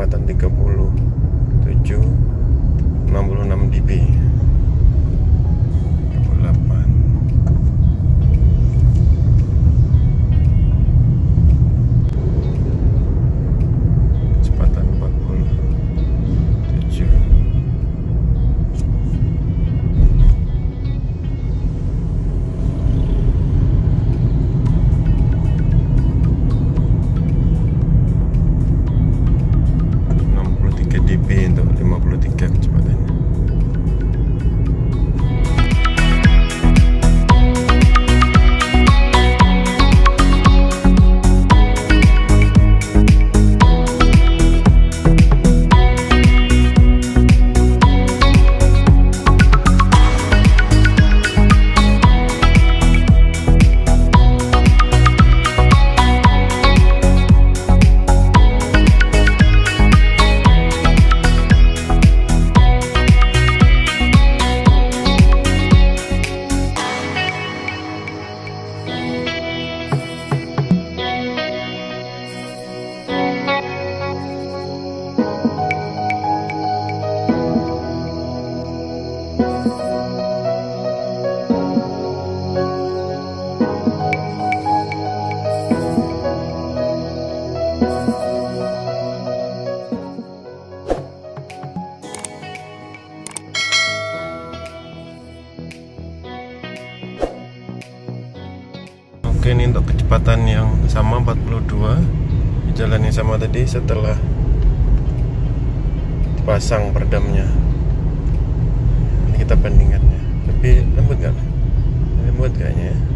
kecepatan 37 66 dB. 38. Kecepatan 47. dB untuk 53 kecepatannya. Oke, ini untuk kecepatan yang sama 42 di jalan yang sama tadi setelah dipasang peredamnya. Ini kita bandingkannya. Lebih lembut kan? Lembut kayaknya ya.